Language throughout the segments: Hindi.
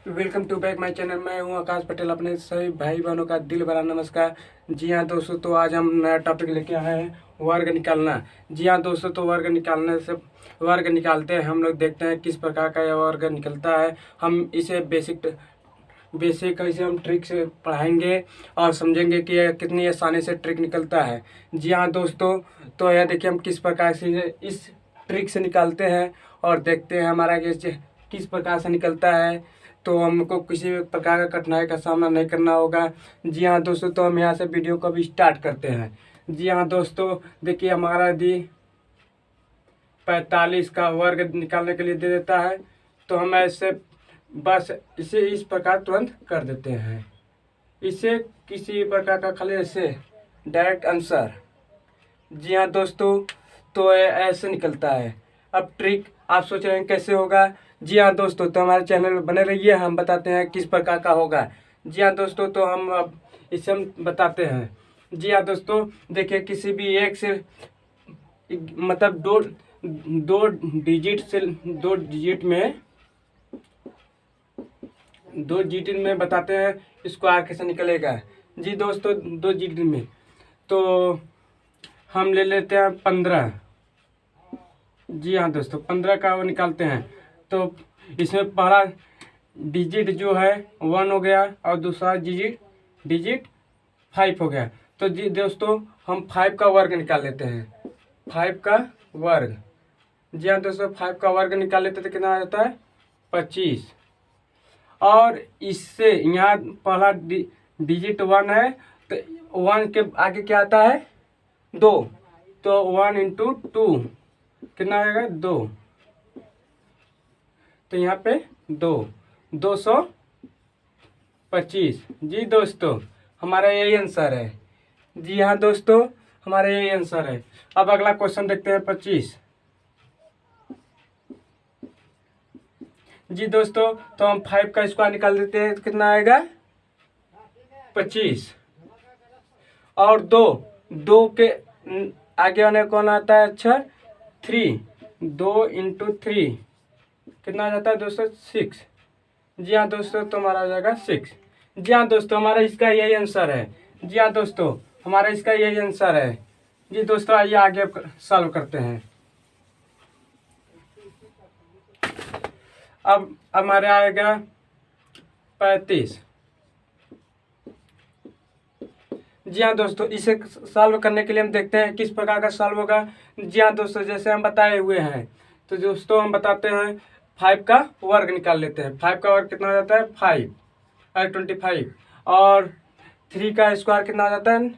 Welcome to back my channel. मैं हूं आकाश पटेल। अपने सभी भाई बहनों का दिल भरा नमस्कार। जी हाँ दोस्तों, तो आज हम नया टॉपिक लेके आए हैं, वर्ग निकालना। जी हाँ दोस्तों, तो वर्ग निकालने से वर्ग निकालते हैं हम लोग। देखते हैं किस प्रकार का यह वर्ग निकलता है। हम इसे बेसिक इसे हम ट्रिक से पढ़ाएंगे और समझेंगे कि यह कितनी आसानी से ट्रिक निकलता है। जी हाँ दोस्तों, तो यह देखिए हम किस प्रकार से इस ट्रिक से निकालते हैं और देखते हैं हमारा किस प्रकार से निकलता है। तो हमको किसी भी प्रकार का कठिनाई का सामना नहीं करना होगा। जी हाँ दोस्तों, तो हम यहाँ से वीडियो को भी स्टार्ट करते हैं। जी हाँ दोस्तों, देखिए हमारा यदि 45 का वर्ग निकालने के लिए दे देता है तो हम ऐसे बस इसे इस प्रकार तुरंत कर देते हैं। इसे किसी प्रकार का खाली ऐसे डायरेक्ट आंसर। जी हाँ दोस्तों, तो ऐसे निकलता है। अब ट्रिक आप सोच रहे हैं कैसे होगा। जी हाँ दोस्तों, तो हमारे चैनल में बने रहिए, हम बताते हैं किस प्रकार का होगा। जी हाँ दोस्तों, तो हम अब इसे हम बताते हैं। जी हाँ दोस्तों, देखिए किसी भी एक से मतलब दो डिजिट में बताते हैं स्क्वायर कैसे निकलेगा। जी दोस्तों, दो डिजिट में तो हम ले लेते हैं 15। जी हाँ दोस्तों, 15 का वो निकालते हैं। तो इसमें पहला डिजिट जो है 1 हो गया और दूसरा डिजिट 5 हो गया। तो जी दोस्तों, हम 5 का वर्ग निकाल लेते हैं। 5 का वर्ग। जी हाँ दोस्तों, 5 का वर्ग निकाल लेते तो कितना आ जाता है 25। और इससे यहाँ पहला डिजिट 1 है तो 1 के आगे क्या आता है 2। तो 1 इंटू 2 कितना आएगा 2। तो यहाँ पे 225। जी दोस्तों, हमारा यही आंसर है। जी हाँ दोस्तों, हमारा यही आंसर है। अब अगला क्वेश्चन देखते हैं 25। जी दोस्तों, तो हम 5 का स्क्वायर निकाल देते हैं तो कितना आएगा 25। और दो के आगे आने कौन आता है अक्षर 3। 2 इंटू 3 कितना आ जाता है दोस्तों 6। जी हाँ दोस्तों, तो हमारा आ जाएगा 6। जी हाँ दोस्तों, हमारा इसका यही आंसर है। जी हाँ दोस्तों, हमारा इसका यही आंसर है। जी दोस्तों, आइए आगे सॉल्व करते हैं। अब हमारे आएगा 35। जी हाँ दोस्तों, इसे सॉल्व करने के लिए हम देखते हैं किस प्रकार का सॉल्व होगा। जी हाँ दोस्तों, जैसे हम बताए हुए हैं तो दोस्तों हम बताते हैं 5 का वर्ग निकाल लेते हैं। 5 का वर्ग कितना हो जाता है 5 और 25। और 3 का स्क्वायर कितना हो जाता है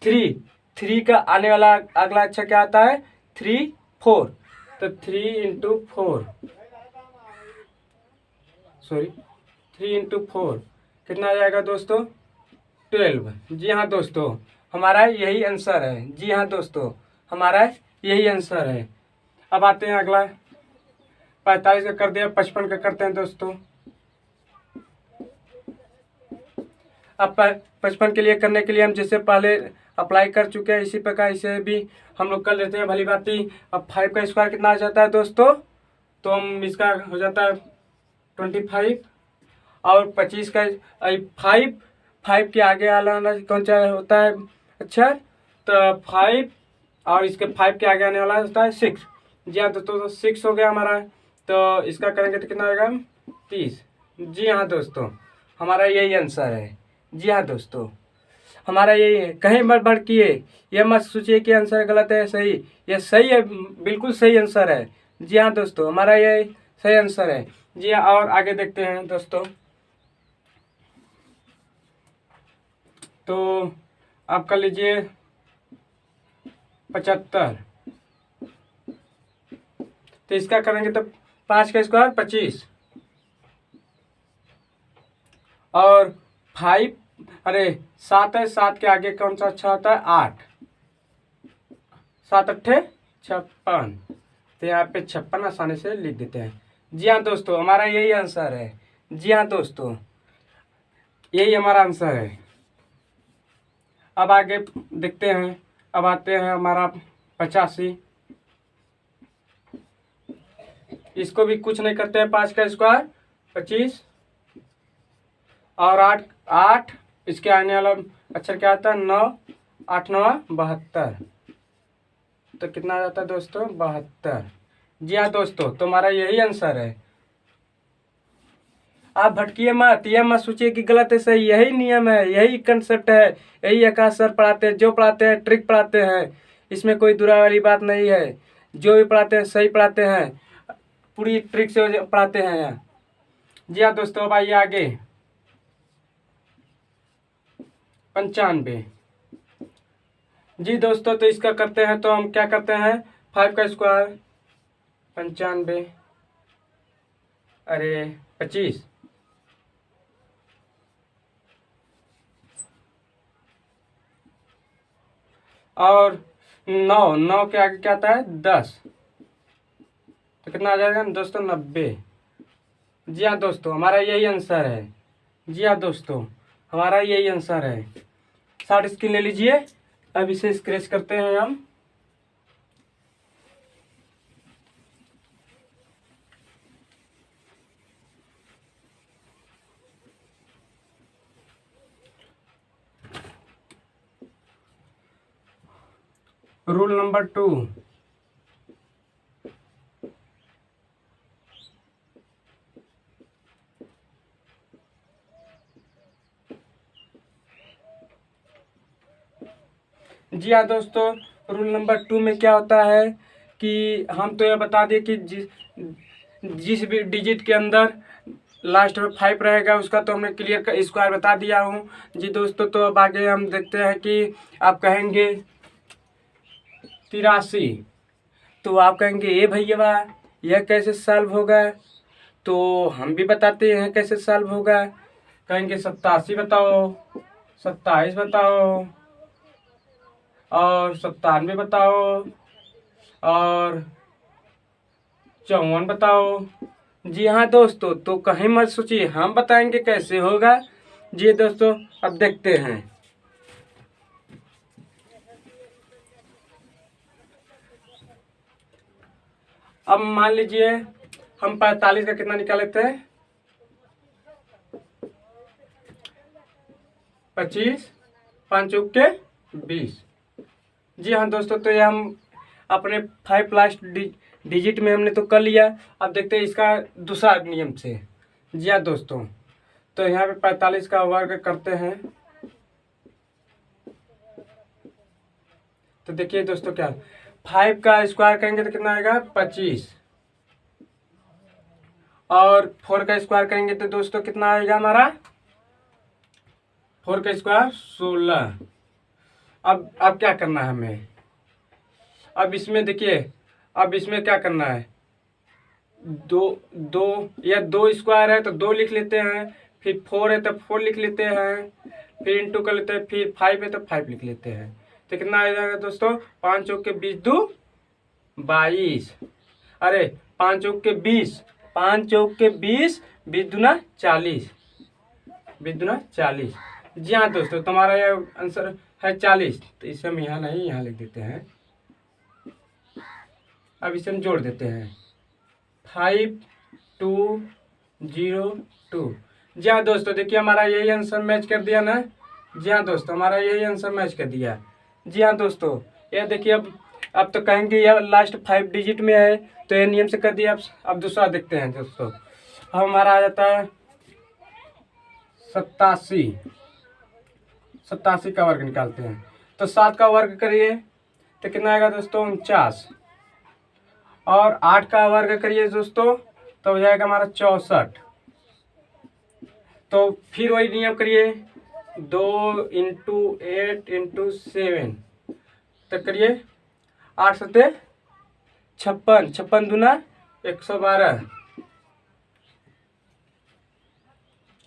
3 का आने वाला अगला अक्षर क्या आता है 3 4। तो 3 इंटू 4 सॉरी 3 इंटू 4 कितना आ जाएगा दोस्तों 12। जी हाँ दोस्तों, हमारा यही आंसर है। जी हाँ दोस्तों, हमारा यही आंसर है। अब आते हैं अगला 45 का कर दिया, 55 का करते हैं दोस्तों। अब 55 के लिए करने के लिए हम जैसे पहले अप्लाई कर चुके हैं इसी प्रकार इसे भी हम लोग कर लेते हैं भली भांति। अब 5 का स्क्वायर कितना आ जाता है दोस्तों, तो हम इसका हो जाता है 25। और 25 का 5 के आगे वाला कौन सा होता है अच्छा, तो 5 और इसके 5 के आगे आने वाला होता है 6। जी हाँ दोस्तों, तो 6 हो गया हमारा। तो इसका करेंगे तो कितना आएगा 30। जी हाँ दोस्तों, हमारा यही आंसर है। जी हाँ दोस्तों, हमारा यही है। कहीं मत भड़किए, ये मत सोचिए कि आंसर गलत है सही। ये सही है, बिल्कुल सही आंसर है। जी हाँ दोस्तों, हमारा ये सही आंसर है। जी हाँ, और आगे देखते हैं दोस्तों। तो आप कर लीजिए 75। तो इसका करेंगे तो 5 का स्क्वायर 25 और 5 अरे 7 है, 7 के आगे कौन सा अच्छा होता है 8। 7 अट्ठे 56। तो यहाँ पे 56 आसानी से लिख देते हैं। जी हाँ दोस्तों, हमारा यही आंसर है। जी हाँ दोस्तों, यही हमारा आंसर है। अब आगे देखते हैं। अब आते हैं हमारा 85। इसको भी कुछ नहीं करते हैं, 5 का स्क्वायर 25 और 8 8 इसके आने वाला अक्षर क्या आता है? 9 8 9 72। तो कितना आ जाता है दोस्तों? 72। जी हाँ दोस्तों, तुम्हारा यही आंसर है। आप भटकिए मत, ये मत सोचिए कि गलत है सही, यही नियम है, यही कंसेप्ट है, यही आकाश सर पढ़ाते हैं। जो पढ़ाते हैं ट्रिक पढ़ाते हैं, इसमें कोई दुरा वाली बात नहीं है। जो भी पढ़ाते हैं सही पढ़ाते हैं, पूरी ट्रिक से पढ़ाते हैं यहाँ। जी हाँ दोस्तों, अब आइए आगे। 95। जी दोस्तों, तो इसका करते हैं तो हम क्या करते हैं? 5 का स्क्वायर 95, अरे 25, और 9 9 के आगे क्या आता है? 10। तो कितना आ जाएगा दोस्तों? 90। जी हाँ दोस्तों, हमारा यही आंसर है। जी हाँ दोस्तों, हमारा यही आंसर है। 60 स्क्रीन ले लीजिए। अब इसे स्क्रैच करते हैं हम। Rule number 2। जी हाँ दोस्तों, रूल नंबर 2 में क्या होता है कि हम तो यह बता दें कि जिस भी डिजिट के अंदर लास्ट में 5 रहेगा उसका तो हमने क्लियर स्क्वायर बता दिया हूँ। जी दोस्तों, तो अब आगे हम देखते हैं कि आप कहेंगे 83, तो आप कहेंगे ए भैया यह कैसे सॉल्व होगा? तो हम भी बताते हैं कैसे सॉल्व होगा। कहेंगे 87 बताओ, 27 बताओ, और 97 बताओ, और 54 बताओ। जी हाँ दोस्तों, तो कहीं मत सोचिए, हम बताएंगे कैसे होगा। जी दोस्तों, अब देखते हैं। अब मान लीजिए हम 45 का कितना निकाल लेते हैं? 25 5 चौक के 20। जी हाँ दोस्तों, तो ये हम अपने 5 लास्ट डिजिट में हमने तो कर लिया। अब देखते हैं इसका दूसरा नियम से। जी हाँ दोस्तों, तो यहाँ पे 45 का वर्ग करते हैं। तो देखिए दोस्तों, क्या 5 का स्क्वायर करेंगे तो कितना आएगा? 25, और 4 का स्क्वायर करेंगे तो दोस्तों कितना आएगा हमारा? 4 का स्क्वायर 16। अब क्या करना है हमें? अब इसमें देखिए, अब इसमें क्या करना है? दो दो या 2 स्क्वायर है तो 2 लिख लेते हैं, फिर 4 है तो 4 लिख लेते हैं, फिर इंटू कर लेते हैं, फिर 5 है तो 5 लिख लेते हैं। तो कितना आ जाएगा दोस्तों? 5 चौक के 20 दो 22, अरे 5 चौक के 20, 5 चौक के 20, 20 दूना 40, 20 दूना 40। जी हाँ दोस्तों, तुम्हारा यह आंसर है 40। तो इसे हम यहाँ नहीं, यहाँ लिख देते हैं। अब इसे हम जोड़ देते हैं 5202। जी हाँ दोस्तों, देखिए हमारा यही आंसर मैच कर दिया ना। जी हाँ दोस्तों, हमारा यही आंसर मैच कर दिया। जी हाँ दोस्तों, यह देखिए, अब तो कहेंगे यह लास्ट 5 डिजिट में है तो यह नियम से कर दिया। अब दूसरा देखते हैं दोस्तों। अब हमारा आ जाता है 87। 87 का वर्ग निकालते हैं, तो 7 का वर्ग करिए तो कितना आएगा दोस्तों? 49, और 8 का वर्ग करिए दोस्तों तो हो जाएगा हमारा 64। तो फिर वही नियम करिए, 2 इंटू 8 इंटू 7, तो करिए 8 सत्ते 56, 56 दूना 112।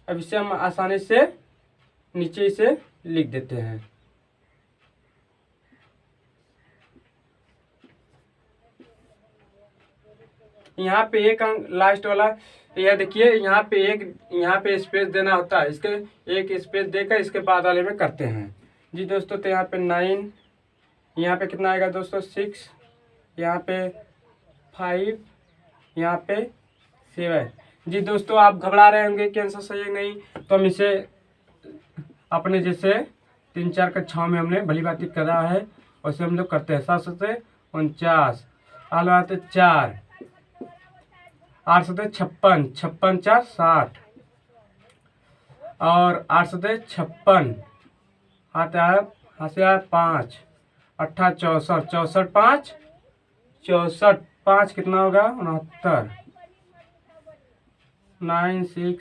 अब इसे हम आसानी से नीचे इसे लिख देते हैं। यहाँ पे एक अंक लास्ट वाला, यह देखिए यहाँ पे स्पेस देना होता है, इसके एक स्पेस देकर इसके बाद वाले में करते हैं। जी दोस्तों, तो यहाँ पे 9, यहाँ पे कितना आएगा दोस्तों? 6, यहाँ पे 5, यहाँ पे 7। जी दोस्तों, आप घबरा रहे होंगे कि आंसर सही है नहीं, तो हम इसे अपने जैसे 3 4 कक्षाओं में हमने भली बात करा है, वैसे हम लोग करते हैं। 7 7 49, आल आते 4, 8 7 56, 56 4 60, और 8 7 56, हाथ आया, हाथ से आया 5, 8 64, 64 5, 64 5 कितना होगा 69, 9 6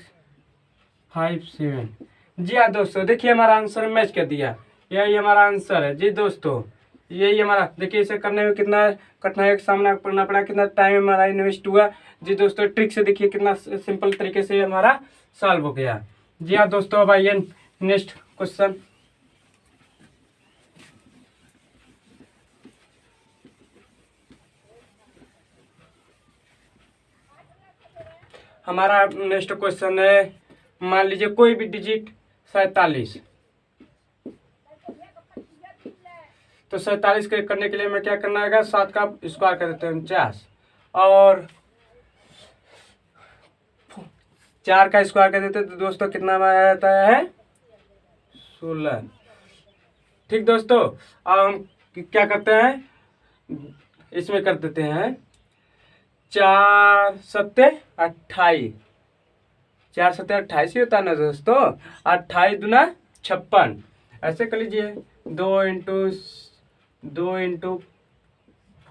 5 7। जी हाँ दोस्तों, देखिए हमारा आंसर मैच कर दिया, यही हमारा आंसर है। जी दोस्तों, यही हमारा, देखिए इसे करने में कितना कठिनाई का सामना करना पड़ा, कितना टाइम हमारा इन्वेस्ट हुआ। जी दोस्तों, ट्रिक से देखिए कितना सिंपल तरीके से हमारा सॉल्व हो गया। जी हाँ दोस्तों, अब आइए नेक्स्ट क्वेश्चन। हमारा नेक्स्ट क्वेश्चन है, मान लीजिए कोई भी डिजिट 47, तो 47 के करने के लिए हमें क्या करना है, 7 का स्क्वायर कर देते हैं 49, और 4 का स्क्वायर कर देते हैं, तो दोस्तों कितना हमारा आता है 16। ठीक दोस्तों, अब हम क्या करते हैं, इसमें कर देते हैं 4 7 28, 4 7 28 ही होता है ना दोस्तों, 28 दूना 56, ऐसे कर लीजिए 2 ×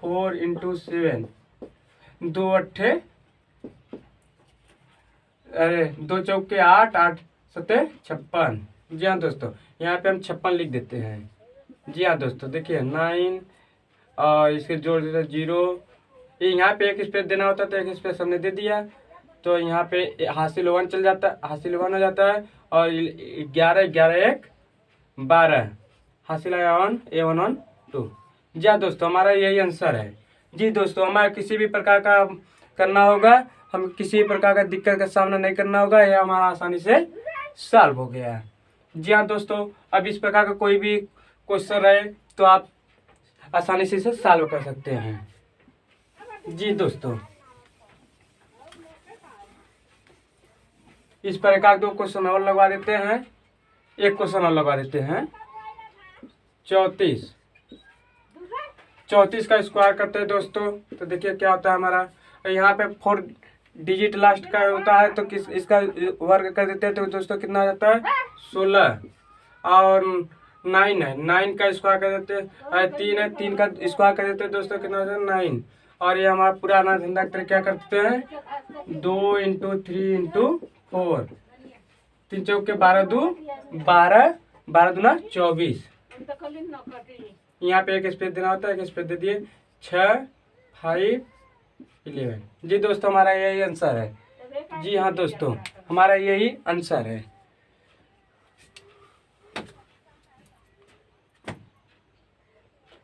4 × 7, 2 अट्ठे, अरे 2 चौके 8, 8 7 56। जी हाँ दोस्तों, यहाँ पे हम 56 लिख देते हैं। जी हाँ दोस्तों, देखिए 9, और इसके जोड़ देते 0, ये यहाँ पे एक स्पेस देना होता है तो एक स्पेस हमने दे दिया, तो यहाँ पे हासिल 1 चल जाता है, हासिल 1 हो जाता है, और 11 11 1 12, हासिल आया 1 A 1 1 2। जी हाँ दोस्तों, हमारा यही आंसर है। जी दोस्तों, हमारा किसी भी प्रकार का करना होगा, हम किसी भी प्रकार का दिक्कत का सामना नहीं करना होगा, यह हमारा आसानी से सॉल्व हो गया है। जी हाँ दोस्तों, अब इस प्रकार का कोई भी क्वेश्चन रहे तो आप आसानी से इसे सॉल्व कर सकते हैं। जी दोस्तों, इस प्रकार 2 क्वेश्चन और लगवा देते हैं, एक क्वेश्चन और लगवा देते हैं 34, 34 का स्क्वायर करते हैं दोस्तों, तो देखिए क्या होता है हमारा, यहाँ पे 4 डिजिट लास्ट का होता है, तो किस इसका वर्ग कर देते हैं, तो दोस्तों कितना आ जाता है 16, और 9 है, 9 का स्क्वायर कर देते हैं, 3 है, 3 का स्क्वायर कर देते हैं दोस्तों, कितना हो जाता है 9, और ये हमारा पुराना धंधा क्या करते हैं 2 × 3 × 4, 3 चौके 12 2 12, 12 दूना 24, यहाँ पे एक स्पेस देना होता है, एक स्पेस दे दिए 6 5 11। जी दोस्तों, हमारा यही आंसर है। जी हाँ दोस्तों, हमारा यही आंसर है।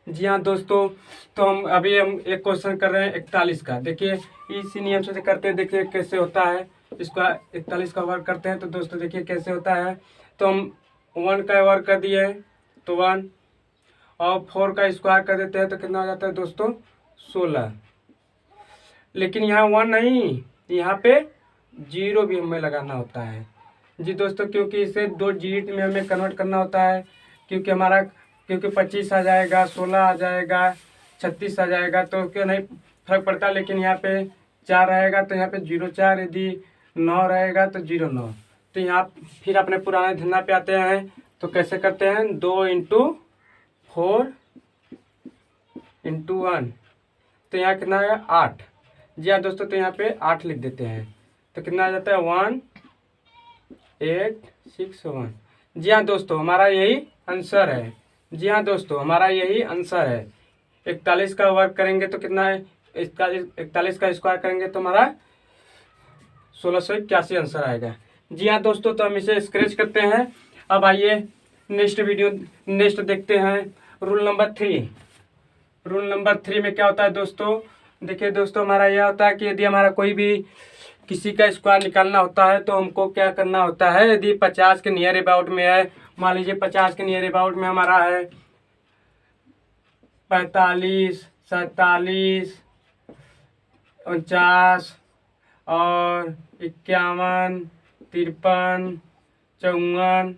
जी हाँ दोस्तों, तो हम एक क्वेश्चन कर रहे हैं 41 का। देखिए इसी नियम से करते हैं, देखिए कैसे होता है, इसका 41 का वर्क करते हैं, तो दोस्तों देखिए कैसे होता है, तो हम 1 का वर्क कर दिए तो 1, और 4 का स्क्वायर कर देते हैं तो कितना हो जाता है दोस्तों 16, लेकिन यहाँ 1 नहीं, यहाँ पे 0 भी हमें लगाना होता है। जी दोस्तों, क्योंकि इसे 2 डिजिट में हमें कन्वर्ट करना होता है, क्योंकि 25 आ जाएगा, 16 आ जाएगा, 36 आ जाएगा, तो क्या नहीं फर्क पड़ता, लेकिन यहाँ पे 4 रहेगा तो यहाँ पे 0 4, यदि 9 रहेगा तो 0 9। तो यहाँ फिर अपने पुराने धंधा पे आते हैं, तो कैसे करते हैं 2 × 4 × 1, तो यहाँ कितना आएगा 8। जी हाँ दोस्तों, तो यहाँ पे 8 लिख देते हैं, तो कितना आ जाता है 1 8 6 1। जी हाँ दोस्तों, हमारा यही आंसर है। जी हाँ दोस्तों, हमारा यही आंसर है। 41 का वर्क करेंगे तो कितना है, 41 का स्क्वायर करेंगे तो हमारा 1681 आंसर आएगा। जी हाँ दोस्तों, तो हम इसे स्क्रैच करते हैं। अब आइए नेक्स्ट देखते हैं, रूल नंबर 3। रूल नंबर 3 में क्या होता है दोस्तों, देखिए दोस्तों, हमारा यह होता है कि यदि हमारा कोई भी किसी का स्क्वायर निकालना होता है तो हमको क्या करना होता है, यदि 50 के नियर अबाउट में है, मान लीजिए 50 के नियर अबाउट में हमारा है 45 47 49 और 51, 53, 54,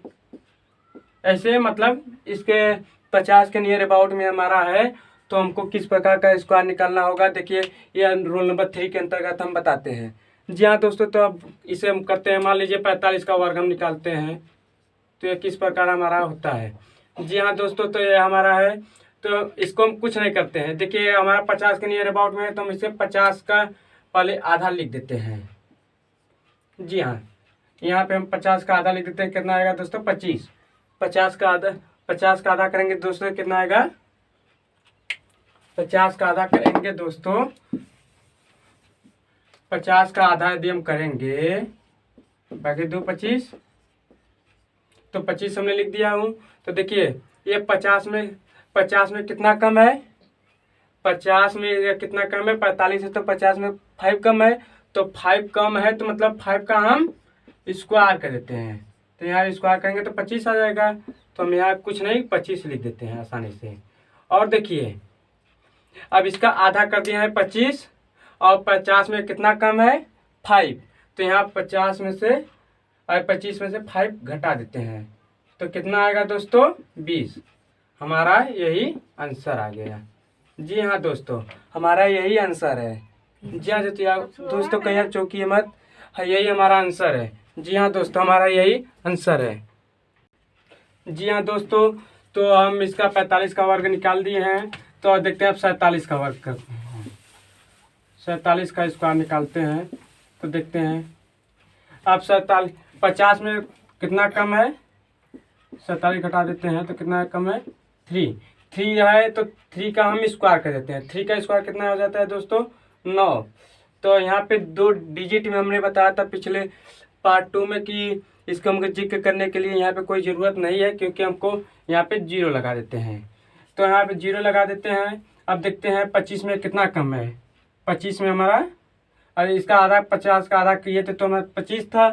ऐसे मतलब इसके 50 के नियर अबाउट में हमारा है। तो हमको किस प्रकार का स्क्वायर निकालना होगा, देखिए ये रोल नंबर 3 के अंतर्गत हम बताते हैं। जी हाँ दोस्तों, तो अब इसे हम करते हैं। मान लीजिए 45 का वर्ग हम निकालते हैं, तो ये किस प्रकार हमारा होता है। जी हाँ दोस्तों, तो ये हमारा है। तो इसको हम कुछ नहीं करते हैं, देखिए हमारा 50 के नियर अबाउट में है, तो हम इसे 50 का पहले आधा लिख देते हैं। जी हाँ, यहाँ पे हम 50 का आधा लिख देते हैं। कितना आएगा दोस्तों? 25। 50 का आधा करेंगे दोस्तों, कितना आएगा? 50 का आधा करेंगे दोस्तों, 50 का आधा यदि हम करेंगे, बाकी 2 25, तो 25 हमने लिख दिया हूँ। तो देखिए ये 50 में कितना कम है? 50 में ये कितना कम है? 45 है, तो 50 में 5 कम है। तो 5 कम है, तो मतलब 5 का हम स्क्वायर कर देते हैं। तो यहाँ स्क्वायर करेंगे तो 25 आ जाएगा। तो हम यहाँ कुछ नहीं 25 लिख देते हैं आसानी से। और देखिए अब इसका आधा कर दिया है 25, और 50 में कितना कम है? 5। तो यहाँ 50 में से 25 में से 5 घटा देते हैं, तो कितना आएगा दोस्तों? 20। हमारा यही आंसर आ गया। जी हाँ दोस्तों, हमारा यही आंसर है। जी हाँ दोस्तों, कहीं चौंकिए मत, यही हमारा आंसर है। जी हाँ दोस्तों, हमारा यही आंसर है। जी हाँ दोस्तों, तो हम इसका 45 का वर्ग निकाल दिए हैं। तो देखते हैं अब 47 का वर्ग करते हैं। 47 का स्क्वायर निकालते हैं, तो देखते हैं अब 47, 50 में कितना कम है? 47 घटा देते हैं, तो कितना कम है? 3 है, तो 3 का हम स्क्वायर कर देते हैं। 3 का स्क्वायर कितना हो जाता है दोस्तों? 9। तो यहाँ पे 2 डिजिट में हमने बताया था पिछले पार्ट 2 में कि इसको हमको जिक्र करने के लिए यहाँ पे कोई ज़रूरत नहीं है, क्योंकि हमको यहाँ पे 0 लगा देते हैं। तो यहाँ पे 0 लगा देते हैं। अब देखते हैं 25 में कितना कम है। 25 में हमारा, अरे इसका आधा 50 का आधा किए थे तो हमारा 25 था।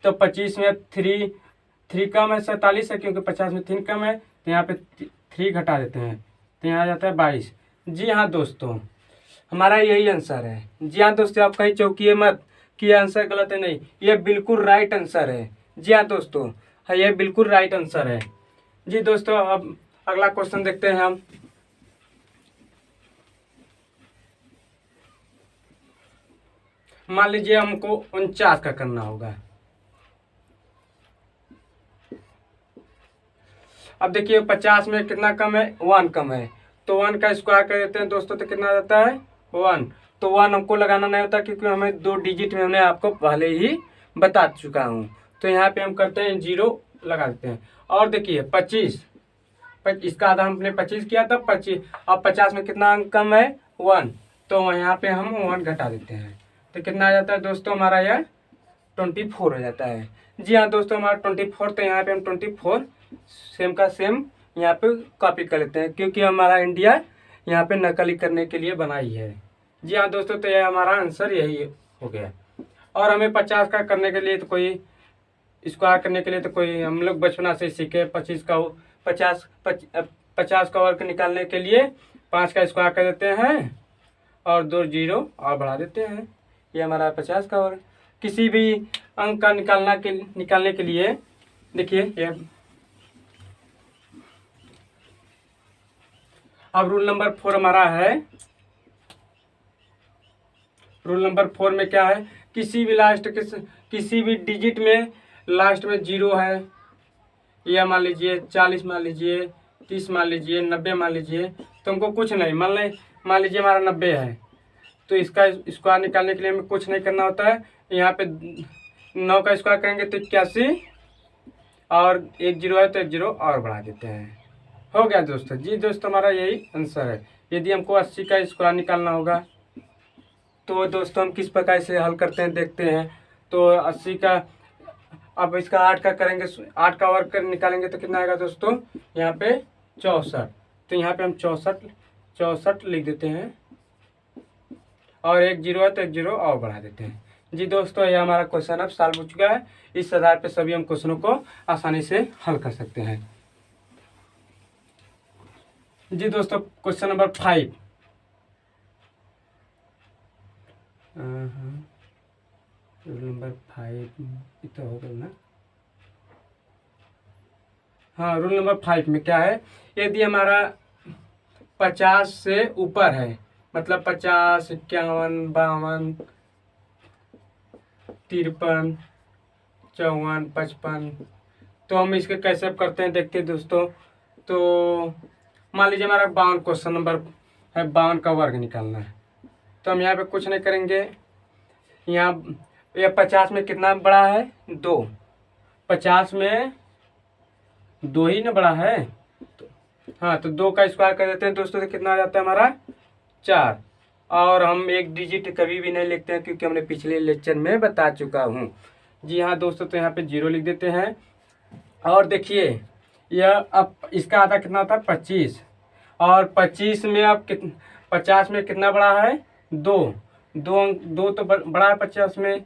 तो 25 में 3 कम है, 47 है, क्योंकि 50 में 3 कम है। तो यहाँ पे 3 घटा देते हैं, तो यहाँ आ जाता है 22। जी हाँ दोस्तों, हमारा यही आंसर है। जी हाँ दोस्तों, आप कहीं चौंकिए मत कि ये आंसर गलत है, नहीं, ये बिल्कुल राइट आंसर है। जी हाँ दोस्तों, हाँ ये बिल्कुल राइट आंसर है। जी दोस्तों, अब अगला क्वेश्चन देखते हैं हम। मान लीजिए हमको 49 का करना होगा। अब देखिए 50 में कितना कम है? 1 कम है, तो 1 का स्क्वायर कर देते हैं दोस्तों, तो कितना आता है? 1। तो 1 हमको लगाना नहीं होता, क्योंकि हमें 2 डिजिट में हमने आपको पहले ही बता चुका हूँ। तो यहाँ पे हम करते हैं 0 लगा देते हैं। और देखिए 25, इसका आधा हमने 25 किया था, 25। अब 50 में कितना अंक कम है? 1। तो यहाँ पे हम 1 घटा देते हैं, तो कितना आ जाता है दोस्तों? हमारा यह 24 हो जाता है। जी हाँ दोस्तों, हमारा 24। तो यहाँ पे हम 24 सेम का सेम यहाँ पे कॉपी कर लेते हैं, क्योंकि हमारा इंडिया यहाँ पे नकली करने के लिए बनाई है। जी हाँ दोस्तों, तो यह हमारा आंसर यही हो गया। और हमें 50 का करने के लिए तो कोई स्क्वायर करने के लिए तो कोई हम लोग बचपना से सीखे। 50 का वर्ग निकालने के लिए 5 का स्क्वायर कर देते हैं और 2 0 और बढ़ा देते हैं। ये हमारा 50 का वर्ग। किसी भी अंक का निकालने के लिए देखिए ये अब रूल नंबर 4 हमारा है। रूल नंबर 4 में क्या है? किसी भी डिजिट में लास्ट में 0 है, या मान लीजिए 40 मान लीजिए, 30 मान लीजिए, 90 मान लीजिए, तो हमको कुछ नहीं, मान लीजिए हमारा 90 है, तो इसका स्क्वायर निकालने के लिए हमें कुछ नहीं करना होता है। यहाँ पे 9 का स्क्वायर करेंगे तो 81, और 1 0 है तो 1 0 और बढ़ा देते हैं। हो गया दोस्तों। जी दोस्तों, हमारा यही आंसर है। यदि हमको 80 का स्क्वायर निकालना होगा, तो दोस्तों हम किस प्रकार से हल करते हैं देखते हैं। तो 80 का, अब इसका 8 का करेंगे, 8 का वर्ग निकालेंगे तो कितना आएगा दोस्तों? यहाँ पे 64। तो यहाँ पे हम 64 लिख देते हैं, और 1 0 है तो 1 0 और बढ़ा देते हैं। जी दोस्तों, यह हमारा क्वेश्चन अब सॉल्व हो चुका है। इस आधार पे सभी हम क्वेश्चनों को आसानी से हल कर सकते हैं। जी दोस्तों, क्वेश्चन नंबर 5। रूल नंबर 5 इतना होगा ना। हाँ, रूल नंबर 5 में क्या है, यदि हमारा 50 से ऊपर है, मतलब 50, 51, 52, 53, 54, 55, तो हम इसके कैसे करते हैं देखते हैं दोस्तों। तो मान लीजिए हमारा 52 क्वेश्चन नंबर है, 52 का वर्ग निकालना है। तो हम यहाँ पे कुछ नहीं करेंगे, यहाँ ये 50 में कितना बड़ा है, 2, 50 में 2 ही ना बड़ा है। तो हाँ, तो 2 का स्क्वायर कर देते हैं दोस्तों, तो कितना आ जाता है हमारा 4। और हम एक डिजिट कभी भी नहीं लिखते हैं, क्योंकि हमने पिछले लेक्चर में बता चुका हूँ। जी हाँ दोस्तों, तो यहाँ पे 0 लिख देते हैं। और देखिए यह अब इसका आधा कितना होता है, 25। और 25 में अब 50 में कितना बड़ा है, 2, 2 तो बड़ा है 50 में,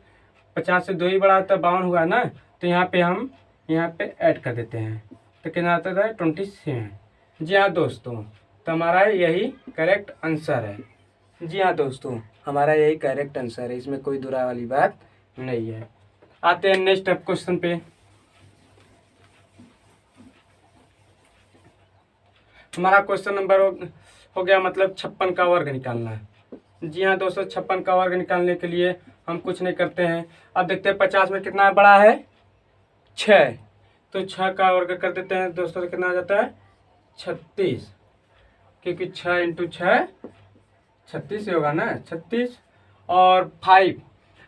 50 से 2 ही बड़ा है, तो 52 हुआ ना। तो यहाँ पे हम यहाँ पे ऐड कर देते हैं, तो कितना आता है, 27। जी हाँ दोस्तों, तो हमारा यही करेक्ट आंसर है। जी हाँ दोस्तों, हमारा यही करेक्ट आंसर है, इसमें कोई दुरा वाली बात नहीं है। आते हैं नेक्स्ट क्वेश्चन पे। हमारा क्वेश्चन नंबर हो गया मतलब 56 का वर्ग निकालना है। जी हाँ दोस्तों, 56 का वर्ग निकालने के लिए हम कुछ नहीं करते हैं। अब देखते हैं 50 में कितना बड़ा है, 6, तो 6 का वर्ग कर देते हैं दोस्तों, तो कितना आ जाता है, 36, क्योंकि 6 इंटू 6 36 होगा ना, 36। और 5,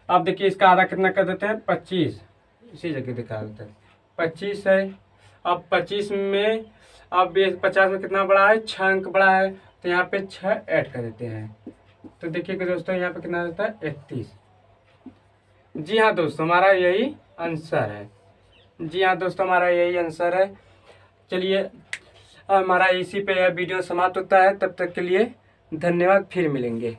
अब देखिए इसका आधा कितना कर देते हैं, 25, इसी जगह दिखा देते हैं, 25 है। अब 25 में अब ये 50 में कितना बड़ा है, 6 अंक बड़ा है, तो यहाँ पे 6 ऐड कर देते हैं। तो देखिए दोस्तों यहाँ पे कितना रहता है, 31। जी हाँ दोस्तों, हमारा यही आंसर है। जी हाँ दोस्तों, हमारा यही आंसर है। चलिए हमारा इसी पे यह वीडियो समाप्त होता है, तब तक के लिए धन्यवाद, फिर मिलेंगे।